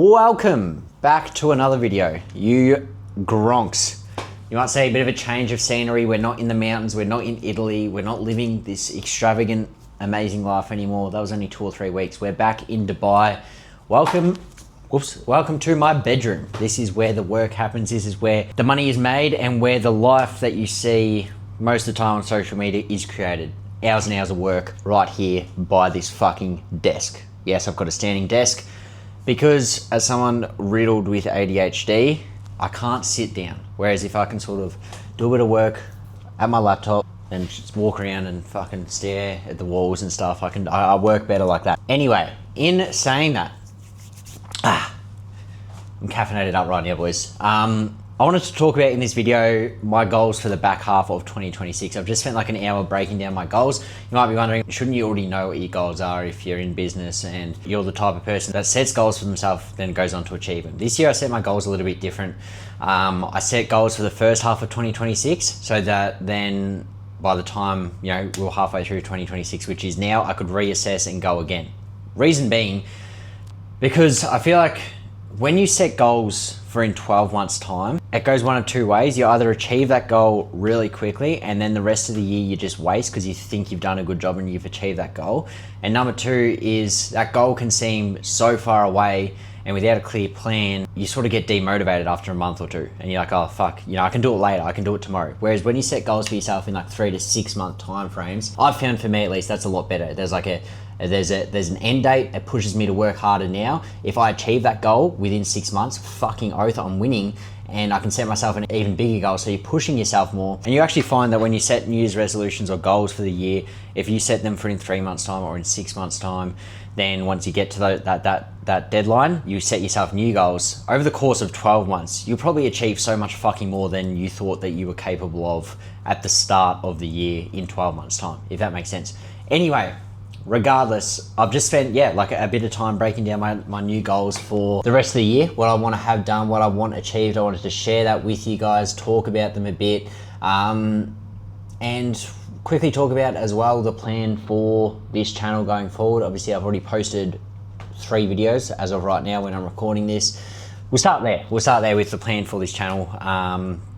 Welcome back to another video, you gronks. You might say a bit of a change of scenery. We're not in the mountains, we're not in Italy, we're not living this extravagant, amazing life anymore. That was only 2 or 3 weeks. We're back in Dubai. Welcome to my bedroom. This is where the work happens. This is where the money is made and where the life that you see most of the time on social media is created. Hours and hours of work right here by this fucking desk. Yes, I've got a standing desk. Because as someone riddled with ADHD, I can't sit down. Whereas if I can sort of do a bit of work at my laptop and just walk around and fucking stare at the walls and stuff, I work better like that. Anyway, in saying that, I'm caffeinated up right now, boys. I wanted to talk about in this video my goals for the back half of 2026. I've just spent like an hour breaking down my goals. You might be wondering, shouldn't you already know what your goals are if you're in business and you're the type of person that sets goals for themselves, then goes on to achieve them? This year I set my goals a little bit different. I set goals for the first half of 2026 so that then by the time, we're halfway through 2026, which is now, I could reassess and go again. Reason being, because I feel like when you set goals for in 12 months time, it goes one of two ways. You either achieve that goal really quickly and then the rest of the year you just waste because you think you've done a good job and you've achieved that goal. And number two is that goal can seem so far away and without a clear plan, you sort of get demotivated after a month or two. And you're like, oh fuck, I can do it later, I can do it tomorrow. Whereas when you set goals for yourself in like 3 to 6 month time frames, I've found for me at least, that's a lot better. There's an end date. It pushes me to work harder now. If I achieve that goal within 6 months, fucking oath, I'm winning. And I can set myself an even bigger goal. So you're pushing yourself more. And you actually find that when you set New Year's resolutions or goals for the year, if you set them for in 3 months time or in 6 months time, then once you get to that deadline, you set yourself new goals. Over the course of 12 months, you'll probably achieve so much fucking more than you thought that you were capable of at the start of the year in 12 months time, if that makes sense. Anyway, regardless, I've just spent, like a bit of time breaking down my new goals for the rest of the year, what I want to have done, what I want achieved. I wanted to share that with you guys, talk about them a bit, and quickly talk about as well the plan for this channel going forward. Obviously, I've already posted 3 videos as of right now when I'm recording this. We'll start there. We'll start there with the plan for this channel.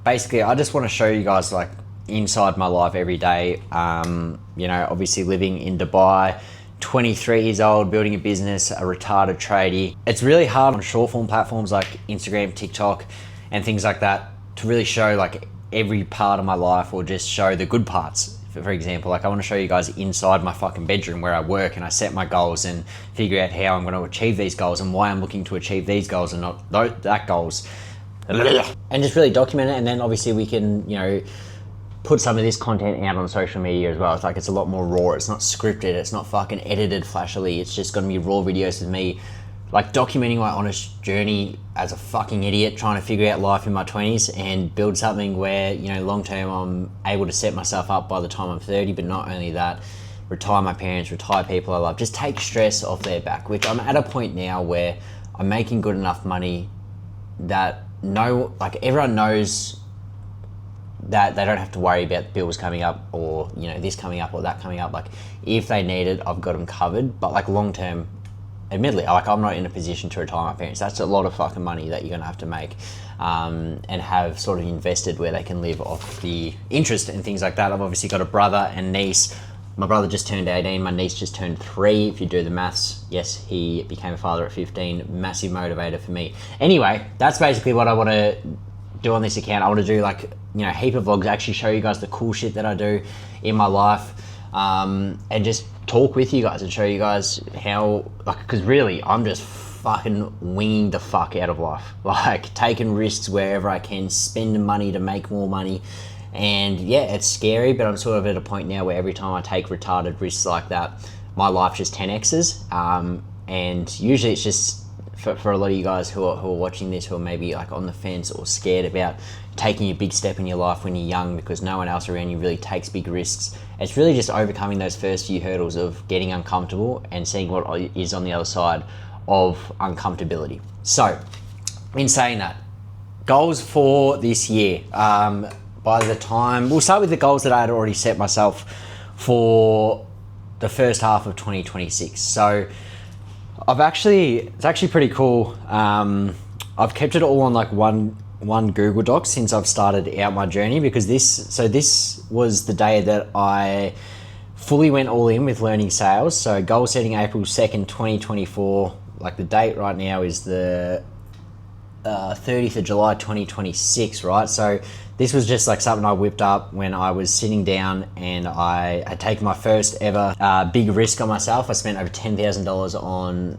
Basically, I just want to show you guys like inside my life every day. Obviously living in Dubai, 23 years old, building a business, a retarded tradie. It's really hard on short form platforms like Instagram, TikTok, and things like that to really show like every part of my life or just show the good parts. For example, like I want to show you guys inside my fucking bedroom where I work and I set my goals and figure out how I'm going to achieve these goals and why I'm looking to achieve these goals and not that goals. And just really document it, and then obviously we can, put some of this content out on social media as well. It's a lot more raw. It's not scripted. It's not fucking edited flashily. It's just going to be raw videos of me like documenting my honest journey as a fucking idiot trying to figure out life in my 20s and build something where, long term I'm able to set myself up by the time I'm 30, but not only that, retire my parents, retire people I love, just take stress off their back, which I'm at a point now where I'm making good enough money that everyone knows that they don't have to worry about bills coming up or, this coming up or that coming up. Like if they need it, I've got them covered. But like long term, admittedly, I'm not in a position to retire my parents. That's a lot of fucking money that you're gonna have to make and have sort of invested where they can live off the interest and things like that. I've obviously got a brother and niece. My brother just turned 18, my niece just turned 3. If you do the maths, yes, he became a father at 15. Massive motivator for me. Anyway, that's basically what I want to do on this account. I want to do like, a heap of vlogs, actually show you guys the cool shit that I do in my life, and just talk with you guys and show you guys how, because really I'm just fucking winging the fuck out of life, like taking risks wherever I can, spending money to make more money. And it's scary, but I'm sort of at a point now where every time I take retarded risks like that, my life just 10x's, and usually it's just for a lot of you guys who are watching this, who are maybe like on the fence or scared about taking a big step in your life when you're young because no one else around you really takes big risks. It's really just overcoming those first few hurdles of getting uncomfortable and seeing what is on the other side of uncomfortability. So, in saying that, goals for this year. By the time, we'll start with the goals that I had already set myself for the first half of 2026. So it's actually pretty cool. I've kept it all on like one Google Doc since I've started out my journey, because this was the day that I fully went all in with learning sales. So goal setting April 2nd, 2024. Like the date right now is the 30th of July 2026, right? So this was just like something I whipped up when I was sitting down and I had taken my first ever big risk on myself. I spent over $10,000 on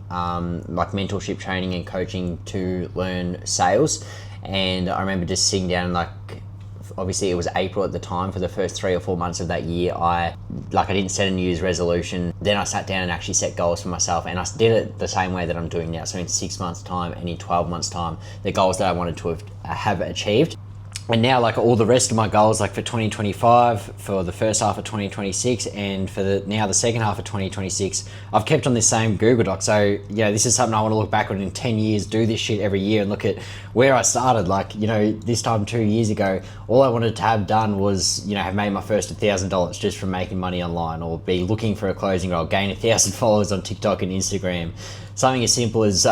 like mentorship training and coaching to learn sales. And I remember just sitting down and like, obviously it was April at the time. For the first 3 or 4 months of that year, I didn't set a New Year's resolution. Then I sat down and actually set goals for myself, and I did it the same way that I'm doing now. So in 6 months time and in 12 months time, the goals that I wanted to have achieved. And now like all the rest of my goals, like for 2025, for the first half of 2026, and for the second half of 2026, I've kept on this same Google Doc. So yeah, this is something I want to look back on in 10 years, do this shit every year and look at where I started. Like, you know, this time 2 years ago, all I wanted to have done was, you know, have made my first $1,000 just from making money online, or be looking for a closing role, gain 1,000 followers on TikTok and Instagram. Something as simple as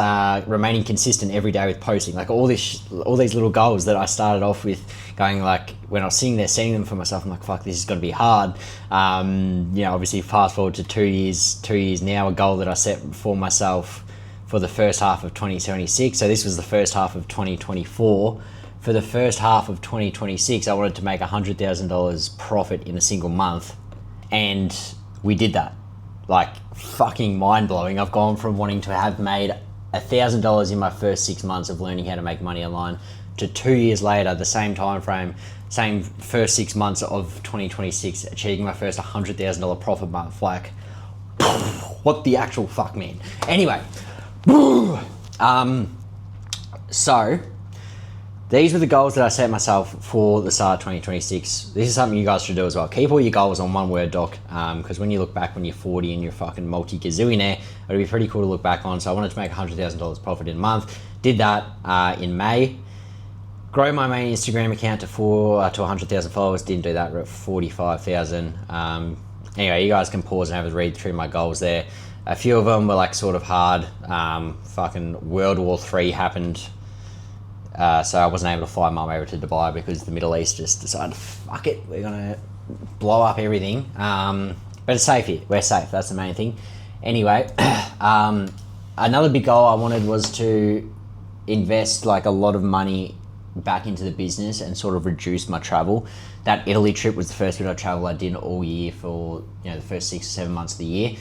remaining consistent every day with posting. Like all these little goals that I started off with, going like, when I was sitting there seeing them for myself, I'm like, fuck, this is going to be hard. You know, obviously fast forward to 2 years now, a goal that I set for myself for the first half of 2026. So this was the first half of 2024. For the first half of 2026, I wanted to make $100,000 profit in a single month. And we did that. Like, fucking mind-blowing. I've gone from wanting to have made $1,000 in my first 6 months of learning how to make money online to 2 years later, the same time frame, same first 6 months of 2026, achieving my first $100,000 profit month. Like, what the actual fuck, man? Anyway, so these were the goals that I set myself for the start of 2026. This is something you guys should do as well. Keep all your goals on one Word doc, because when you look back when you're 40 and you're fucking multi-gazillionaire, it'll be pretty cool to look back on. So I wanted to make $100,000 profit in a month. Did that in May. Grow my main Instagram account to 100,000 followers. Didn't do that. We're at 45,000. Anyway, you guys can pause and have a read through my goals there. A few of them were like sort of hard. Fucking World War III happened. So I wasn't able to fly mum over to Dubai because the Middle East just decided, fuck it, we're gonna blow up everything. But it's safe here. We're safe. That's the main thing. Anyway, another big goal I wanted was to invest like a lot of money back into the business and sort of reduce my travel. That Italy trip was the first bit of travel I did all year for, you know, the first 6 or 7 months of the year.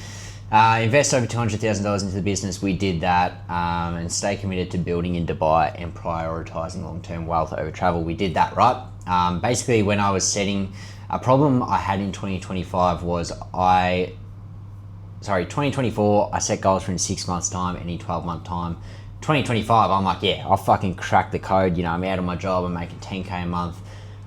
Invest over $200,000 into the business. We did that, and stay committed to building in Dubai and prioritizing long-term wealth over travel. We did that, right? Basically, when I was setting, a problem I had in 2025 was 2024, I set goals for in 6 months time and in 12-month time. 2025, I'm like, yeah, I'll fucking crack the code. You know, I'm out of my job, I'm making 10K a month.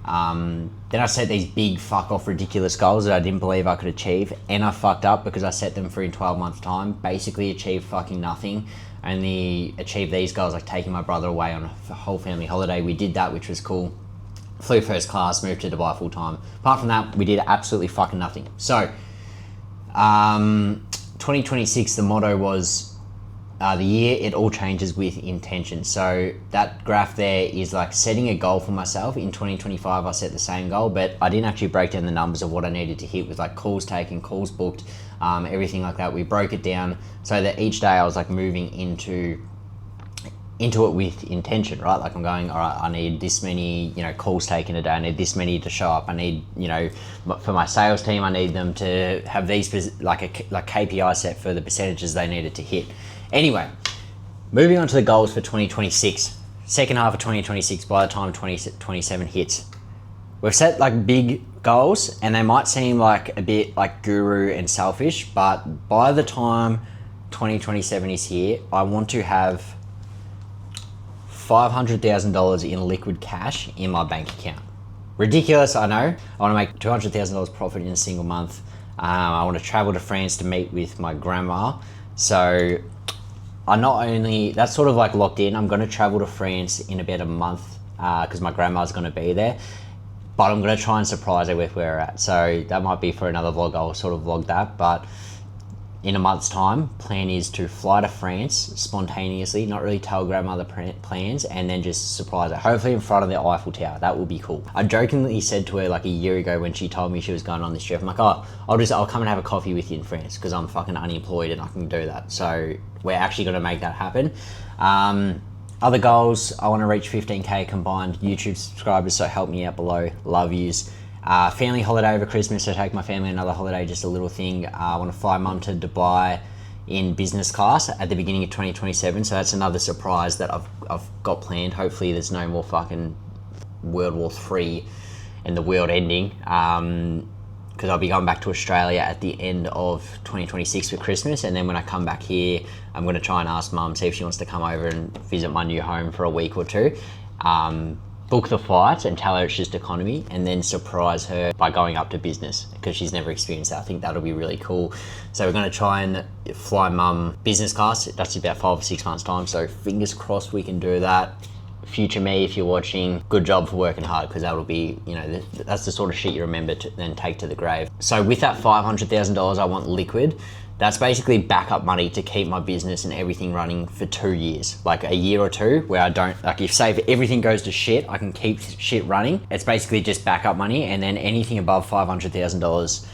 Then I set these big fuck off ridiculous goals that I didn't believe I could achieve, and I fucked up because I set them for in 12 months time, basically achieved fucking nothing. Only achieved these goals, like taking my brother away on a whole family holiday. We did that, which was cool. Flew first class, moved to Dubai full time. Apart from that, we did absolutely fucking nothing. So 2026, the motto was, the year, it all changes with intention. So that graph there is like setting a goal for myself. In 2025, I set the same goal, but I didn't actually break down the numbers of what I needed to hit with like calls taken, calls booked, everything like that. We broke it down so that each day I was like moving into it with intention, right? Like I'm going, all right, I need this many, you know, calls taken a day. I need this many to show up. I need, you know, for my sales team, I need them to have these like KPI set for the percentages they needed to hit. Anyway, moving on to the goals for 2026. Second half of 2026, by the time 2027 hits. We've set like big goals, and they might seem like a bit like guru and selfish, but by the time 2027 is here, I want to have $500,000 in liquid cash in my bank account. Ridiculous, I know. I want to make $200,000 profit in a single month. I want to travel to France to meet with my grandma. So that's sort of like locked in. I'm going to travel to France in about a month because my grandma's going to be there, but I'm going to try and surprise her with where we're at. So that might be for another vlog. I'll sort of vlog that, but in a month's time, plan is to fly to France spontaneously, not really tell grandmother plans, and then just surprise her, hopefully in front of the Eiffel Tower. That would be cool. I jokingly said to her like a year ago when she told me she was going on this trip, I'm like, oh, I'll come and have a coffee with you in France because I'm fucking unemployed and I can do that. So we're actually going to make that happen. Other goals, I want to reach 15k combined YouTube subscribers, so help me out below. Love yous. Family holiday over Christmas, so take my family another holiday, just a little thing. I want to fly mum to Dubai in business class at the beginning of 2027, so that's another surprise that I've got planned. Hopefully there's no more fucking World War III and the world ending, because I'll be going back to Australia at the end of 2026 for Christmas, and then when I come back here, I'm going to try and ask mum, see if she wants to come over and visit my new home for a week or two. Book the flight and tell her it's just economy, and then surprise her by going up to business because she's never experienced that. I think that'll be really cool. So we're going to try and fly mum business class. That's about 5 or 6 months time. So fingers crossed we can do that. Future me, if you're watching, good job for working hard, because that'll be, you know, that's the sort of shit you remember to then take to the grave. So with that $500,000, I want liquid. That's basically backup money to keep my business and everything running for 2 years, like a year or two, where I don't, like if say if everything goes to shit, I can keep shit running. It's basically just backup money. And then anything above $500,000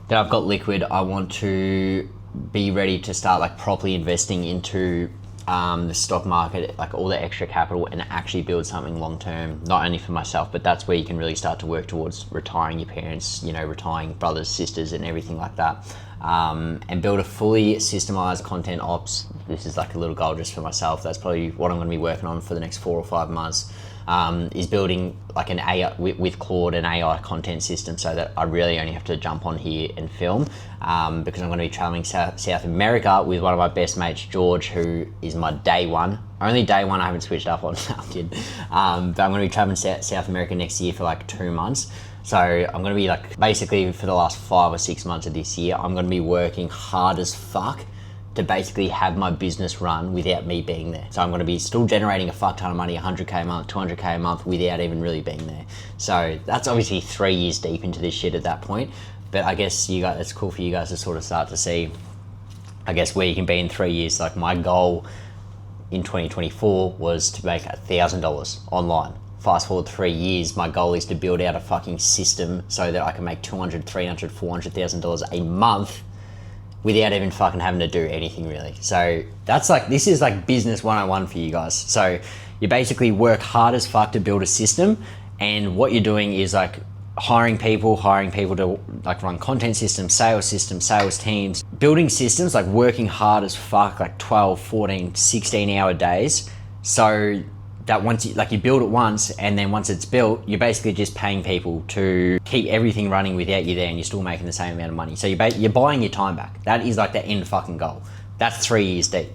that I've got liquid, I want to be ready to start like properly investing into the stock market, like all the extra capital, and actually build something long term, not only for myself, but that's where you can really start to work towards retiring your parents, you know, retiring brothers, sisters, and everything like that. And build a fully systemized content ops. This is like a little goal just for myself. That's probably what I'm going to be working on for the next 4 or 5 months. Is building like an AI with Claude, an AI content system, so that I really only have to jump on here and film, because I'm going to be traveling South America with one of my best mates, George, who is my day one. Only day one I haven't switched up on. I'm kidding. But I'm going to be traveling South America next year for like 2 months. So I'm going to be like, basically for the last 5 or 6 months of this year, I'm going to be working hard as fuck to basically have my business run without me being there. So I'm going to be still generating a fuck ton of money, 100k a month, 200k a month, without even really being there. So that's obviously 3 years deep into this shit at that point. But I guess you guys, it's cool for you guys to sort of start to see, I guess, where you can be in 3 years. Like my goal in 2024 was to make $1,000 online. Fast forward 3 years, my goal is to build out a fucking system so that I can make $200,000, $300,000, $400,000 a month without even fucking having to do anything really. So that's like, this is like business 101 for you guys. So you basically work hard as fuck to build a system, and what you're doing is like hiring people to like run content systems, sales teams, building systems, like working hard as fuck, like 12, 14, 16 hour days. So that once you, like you build it once, and then once it's built, you're basically just paying people to keep everything running without you there, and you're still making the same amount of money. So you're buying your time back. That is like the end fucking goal. That's 3 years deep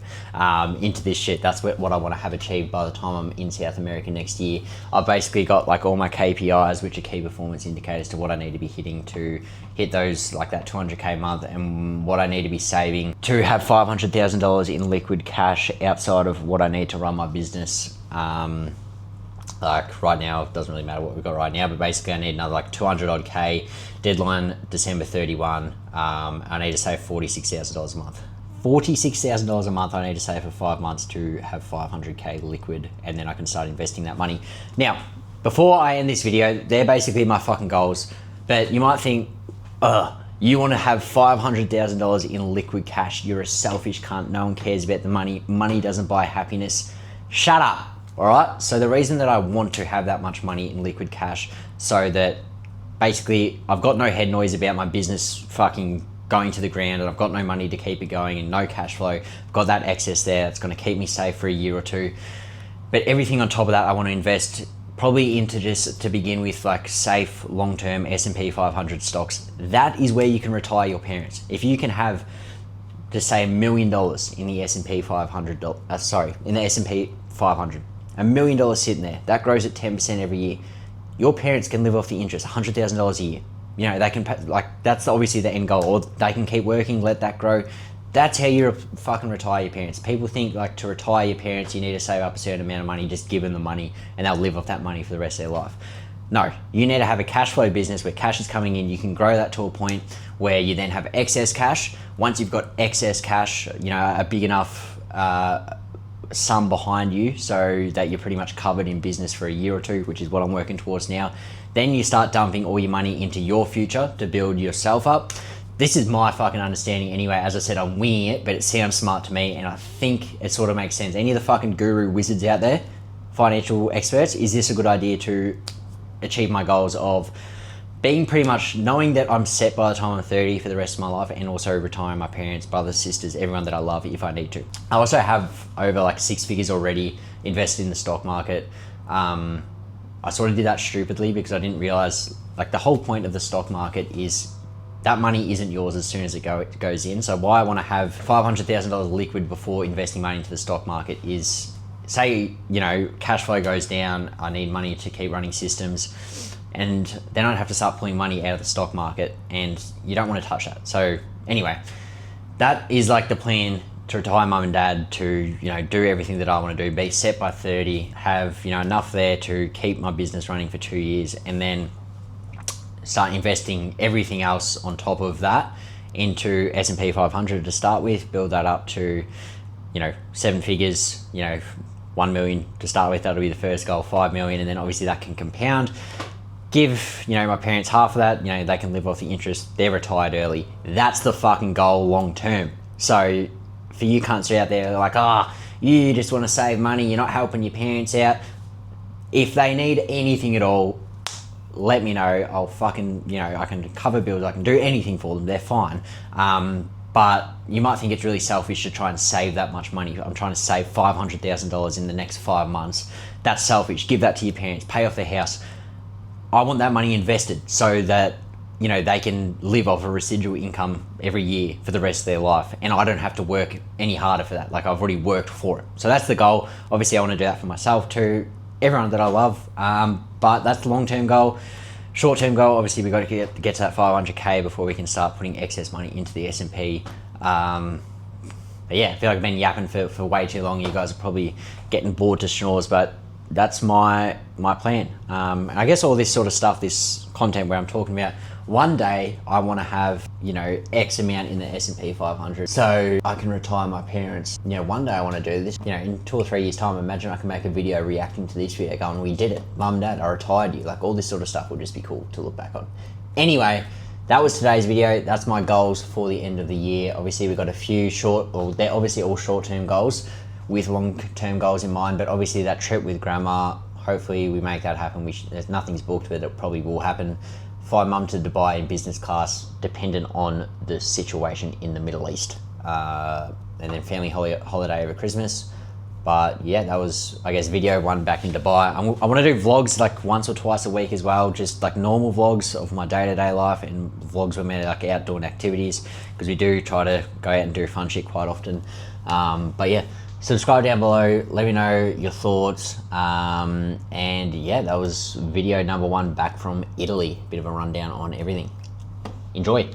into this shit. That's what I want to have achieved by the time I'm in South America next year. I've basically got like all my KPIs, which are key performance indicators, to what I need to be hitting to hit those, like that 200k a month, and what I need to be saving to have $500,000 in liquid cash outside of what I need to run my business. Like right now, it doesn't really matter what we've got right now, but basically I need another like 200 odd K, deadline December 31. I need to save $46,000 a month. $46,000 a month I need to save for 5 months to have 500k liquid, and then I can start investing that money. Now, before I end this video, they're basically my fucking goals, but you might think, you want to have $500,000 in liquid cash, you're a selfish cunt, no one cares about the money, money doesn't buy happiness. Shut up, all right? So the reason that I want to have that much money in liquid cash, so that basically I've got no head noise about my business fucking going to the ground, and I've got no money to keep it going and no cash flow. I've got that excess there. It's going to keep me safe for a year or two. But everything on top of that, I want to invest probably into, just to begin with, like safe long-term S&P 500 stocks. That is where you can retire your parents. If you can have, to say, $1 million in the S&P 500, in the S&P 500, $1 million sitting there, that grows at 10% every year. Your parents can live off the interest, $100,000 a year. You know, they can, like, that's obviously the end goal, or they can keep working, let that grow. That's how you fucking retire your parents. People think like to retire your parents, you need to save up a certain amount of money, just give them the money, and they'll live off that money for the rest of their life. No, you need to have a cash flow business where cash is coming in. You can grow that to a point where you then have excess cash. Once you've got excess cash, you know, a big enough sum behind you so that you're pretty much covered in business for a year or two, which is what I'm working towards now. Then you start dumping all your money into your future to build yourself up. This is my fucking understanding anyway. As I said, I'm winging it, but it sounds smart to me, and I think it sort of makes sense. Any of the fucking guru wizards out there, financial experts, is this a good idea to achieve my goals of being pretty much knowing that I'm set by the time I'm 30 for the rest of my life, and also retiring my parents, brothers, sisters, everyone that I love if I need to. I also have over like 6 figures already invested in the stock market. I sort of did that stupidly because I didn't realize, like, the whole point of the stock market is that money isn't yours as soon as it goes in. So why I want to have $500,000 liquid before investing money into the stock market is, say, you know, cash flow goes down, I need money to keep running systems, and then I'd have to start pulling money out of the stock market, and you don't want to touch that. So anyway, that is like the plan to retire mum and dad, to, you know, do everything that I want to do, be set by 30, have, you know, enough there to keep my business running for 2 years, and then start investing everything else on top of that into S&P 500 to start with, build that up to, you know, 7 figures, you know, 1 million to start with. That'll be the first goal, 5 million, and then obviously that can compound. Give, you know, my parents half of that, you know, they can live off the interest, they're retired early. That's the fucking goal long term. So for you cunts out there, like, you just want to save money, you're not helping your parents out. If they need anything at all, let me know. I'll fucking, you know, I can cover bills, I can do anything for them, they're fine. But you might think it's really selfish to try and save that much money. I'm trying to save $500,000 in the next 5 months. That's selfish. Give that to your parents, pay off their house. I want that money invested so that, you know, they can live off a residual income every year for the rest of their life, and I don't have to work any harder for that. Like, I've already worked for it. So that's the goal. Obviously I want to do that for myself too, everyone that I love, but that's the long-term goal. Short-term goal, obviously we got to get to that 500k before we can start putting excess money into the S&P. But yeah, I feel like I've been yapping for way too long. You guys are probably getting bored to snores, but that's my plan. And I guess all this sort of stuff, this content where I'm talking about, one day I want to have, you know, X amount in the S&P 500 so I can retire my parents. You know, one day I want to do this, you know, in 2 or 3 years time. Imagine I can make a video reacting to this video going, we did it, mum, dad, I retired you. Like, all this sort of stuff would just be cool to look back on. Anyway, that was today's video. That's my goals for the end of the year. Obviously we've got a few they're obviously all short-term goals with long-term goals in mind, but obviously that trip with grandma, hopefully we make that happen. There's nothing's booked, but it probably will happen. Fly mum to Dubai in business class, dependent on the situation in the Middle East. And then family holiday over Christmas. But yeah, that was, I guess, video 1 back in Dubai. I want to do vlogs like once or twice a week as well, just like normal vlogs of my day-to-day life, and vlogs with me like outdoor activities, because we do try to go out and do fun shit quite often. But yeah, subscribe down below, let me know your thoughts, and yeah, that was video number 1 back from Italy. Bit of a rundown on everything. Enjoy.